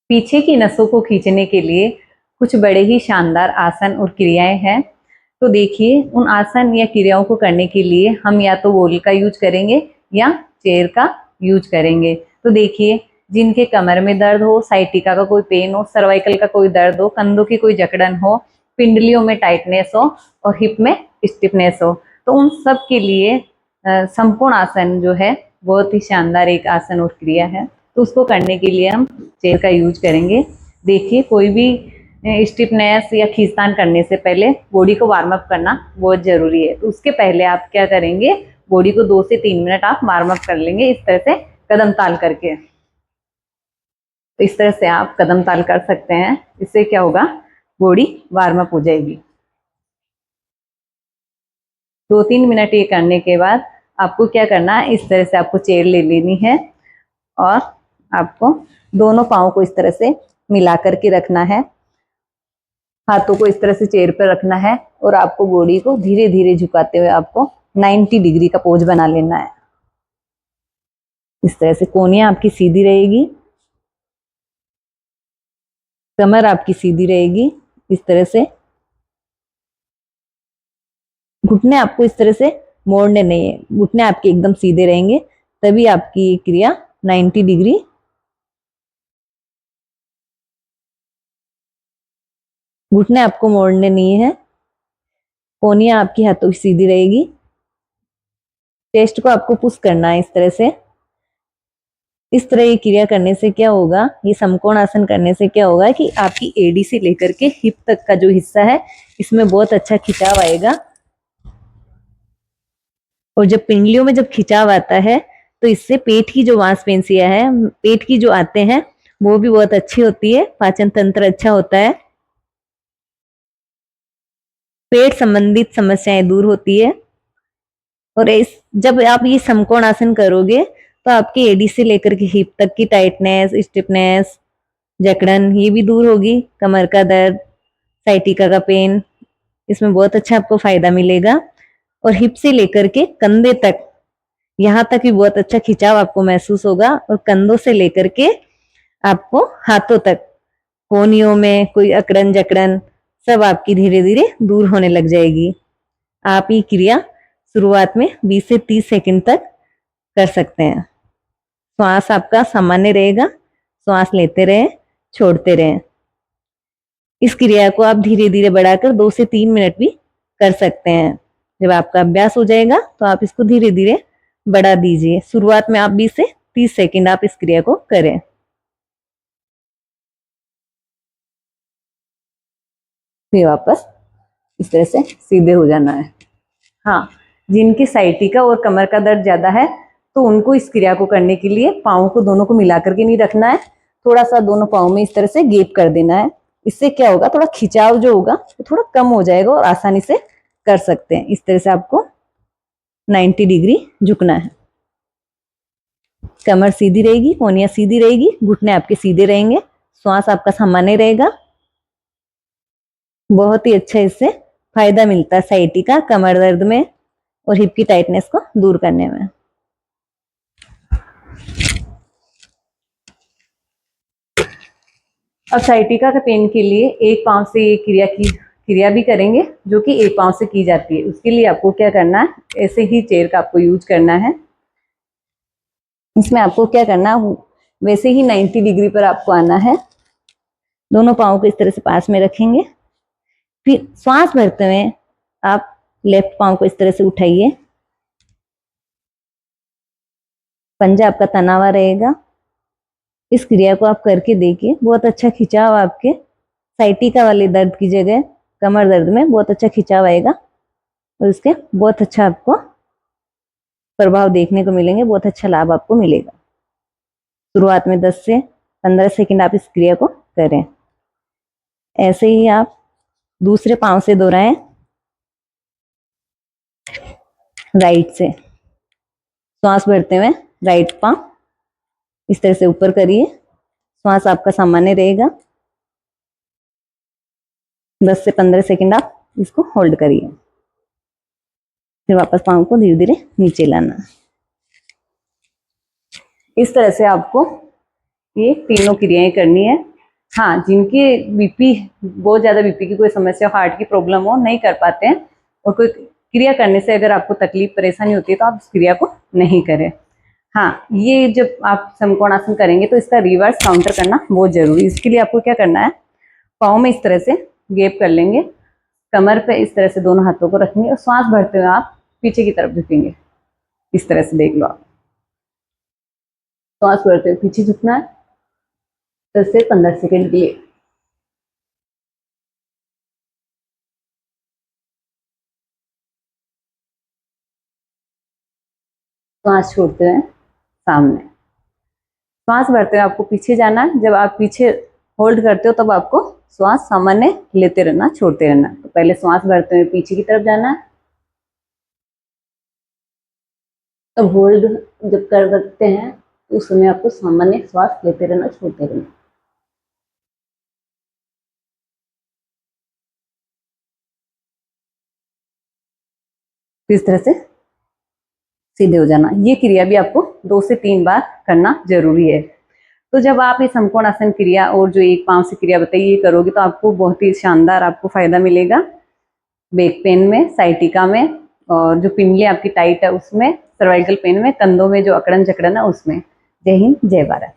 पीछे की नसों को खींचने के लिए कुछ बड़े ही शानदार आसन और क्रियाएं हैं। तो देखिए, उन आसन या क्रियाओं को करने के लिए हम या तो वॉल का यूज करेंगे या चेयर का यूज करेंगे। तो देखिए, जिनके कमर में दर्द हो, साइटिका का कोई पेन हो, सर्वाइकल का कोई दर्द हो, कंधों की कोई जकड़न हो, पिंडलियों में टाइटनेस हो और हिप में स्टिफनेस हो, तो उन सब के लिए संपूर्ण आसन जो है बहुत ही शानदार एक आसन और क्रिया है। तो उसको करने के लिए हम चेयर का यूज करेंगे। देखिए, कोई भी स्टिफनेस या खींचतान करने से पहले बॉडी को वार्म अप करना बहुत जरूरी है। तो उसके पहले आप क्या करेंगे, बॉडी को 2 से 3 मिनट आप वार्म अप कर लेंगे, इस तरह से कदम ताल करके। तो इस तरह से आप कदम ताल कर सकते हैं। इससे क्या होगा, बॉडी वार्म अप हो जाएगी। 2-3 मिनट ये करने के बाद आपको क्या करना है, इस तरह से आपको चेयर ले लेनी है और आपको दोनों पाँव को इस तरह से मिला करके रखना है। हाथों को इस तरह से चेयर पर रखना है और आपको बॉडी को धीरे धीरे झुकाते हुए आपको 90 डिग्री का पोज बना लेना है। इस तरह से कोहनियां आपकी सीधी रहेगी, कमर आपकी सीधी रहेगी। इस तरह से घुटने आपको इस तरह से मोड़ने नहीं है, घुटने आपके एकदम सीधे रहेंगे, तभी आपकी ये क्रिया 90 डिग्री घुटने आपको मोड़ने नहीं है। कोहनियां आपकी हाथों की सीधी रहेगी। चेस्ट को आपको पुश करना है इस तरह से। इस तरह ये क्रिया करने से क्या होगा, ये समकोण आसन करने से क्या होगा कि आपकी एडी से लेकर के हिप तक का जो हिस्सा है इसमें बहुत अच्छा खिंचाव आएगा। और जब पिंडलियों में जब खिंचाव आता है तो इससे पेट की जो मांसपेशियां है, पेट की जो आते हैं, वो भी बहुत अच्छी होती है, पाचन तंत्र अच्छा होता है, पेट संबंधित समस्याएं दूर होती है। और इस जब आप ये समकोण आसन करोगे तो आपकी एडी से लेकर के हिप तक की टाइटनेस, स्टिफनेस, जकड़न ये भी दूर होगी। कमर का दर्द, साइटिका का पेन, इसमें बहुत अच्छा आपको फायदा मिलेगा। और हिप से लेकर के कंधे तक, यहाँ तक भी बहुत अच्छा खिंचाव आपको महसूस होगा। और कंधों से लेकर के आपको हाथों तक, कोहनियों में कोई अकड़न जकड़न सब आपकी धीरे धीरे दूर होने लग जाएगी। आप ये क्रिया शुरुआत में 20 से 30 सेकंड तक कर सकते हैं। श्वास आपका सामान्य रहेगा, श्वास लेते रहें, छोड़ते रहें। इस क्रिया को आप धीरे धीरे बढ़ाकर 2 से 3 मिनट भी कर सकते हैं। जब आपका अभ्यास हो जाएगा तो आप इसको धीरे धीरे बढ़ा दीजिए। शुरुआत में आप 20 से 30 सेकंड आप इस क्रिया को करें। फिर वापस इस तरह से सीधे हो जाना है। हाँ, जिनकी साइटिका और कमर का दर्द ज्यादा है तो उनको इस क्रिया को करने के लिए पाँव को दोनों को मिला करके नहीं रखना है, थोड़ा सा दोनों पाँव में इस तरह से गैप कर देना है। इससे क्या होगा, थोड़ा खिंचाव जो होगा वो थोड़ा कम हो जाएगा और आसानी से कर सकते हैं। इस तरह से आपको 90 डिग्री झुकना है। कमर सीधी रहेगी, कोहनियां सीधी रहेगी, घुटने आपके सीधे रहेंगे, श्वास आपका सामान्य रहेगा। बहुत ही अच्छा इससे फायदा मिलता है साइटिका, कमर दर्द में और हिप की टाइटनेस को दूर करने में। अब साइटिका के पेन के लिए एक पांव से ये क्रिया भी करेंगे जो कि एक पांव से की जाती है। उसके लिए आपको क्या करना है, ऐसे ही चेयर का आपको यूज करना है। इसमें आपको क्या करना है, वैसे ही 90 डिग्री पर आपको आना है। दोनों पाँव को इस तरह से पास में रखेंगे। फिर श्वास भरते हुए आप लेफ्ट पाँव को इस तरह से उठाइए, पंजा आपका तना हुआ रहेगा। इस क्रिया को आप करके देखिए, बहुत अच्छा खिंचाव आपके साइटिका वाले दर्द की जगह कमर दर्द में बहुत अच्छा खिंचाव आएगा और इसके बहुत अच्छा आपको प्रभाव देखने को मिलेंगे, बहुत अच्छा लाभ आपको मिलेगा। शुरुआत में 10 से 15 सेकंड आप इस क्रिया को करें। ऐसे ही आप दूसरे पांव से दोहराएं, राइट से श्वास भरते हुए राइट पांव इस तरह से ऊपर करिए, श्वास आपका सामान्य रहेगा। 10 से 15 सेकंड आप इसको होल्ड करिए। फिर वापस पाँव को धीरे धीरे नीचे लाना। इस तरह से आपको ये तीनों क्रियाएं करनी है। हाँ, जिनके बीपी बहुत ज़्यादा बीपी की कोई समस्या, हार्ट की प्रॉब्लम हो, नहीं कर पाते हैं और कोई क्रिया करने से अगर आपको तकलीफ परेशानी होती है तो आप उस क्रिया को नहीं करें। हाँ, ये जब आप समकोणासन करेंगे तो इसका रिवर्स काउंटर करना बहुत जरूरी है। इसके लिए आपको क्या करना है, पाँव में इस तरह से गैप कर लेंगे, कमर पे इस तरह से दोनों हाथों को रखेंगे और श्वास भरते हुए आप पीछे की तरफ झुकेंगे। इस तरह से देख लो आप, श्वास भरते हुए पीछे झुकना है 10 से 15 सेकेंड के लिए। श्वास छोड़ते हुए सामने, श्वास भरते हुए आपको पीछे जाना है। जब आप पीछे होल्ड करते हो तब आपको श्वास सामान्य लेते रहना, छोड़ते रहना। तो पहले श्वास भरते हुए पीछे की तरफ जाना है, तब होल्ड जब कर रखते हैं तो उस समय आपको सामान्य श्वास लेते रहना, छोड़ते रहना। इस तरह से सीधे हो जाना। ये क्रिया भी आपको 2 से 3 बार करना जरूरी है। तो जब आप ये समकोण आसन क्रिया और जो एक पांव से क्रिया बताइए ये करोगे तो आपको बहुत ही शानदार आपको फायदा मिलेगा, बैक पेन में, साइटिका में, और जो पिंडली आपकी टाइट है उसमें, सर्वाइकल पेन में, कंधों में जो अकड़न जकड़न है उसमें। जय हिंद, जय भारत।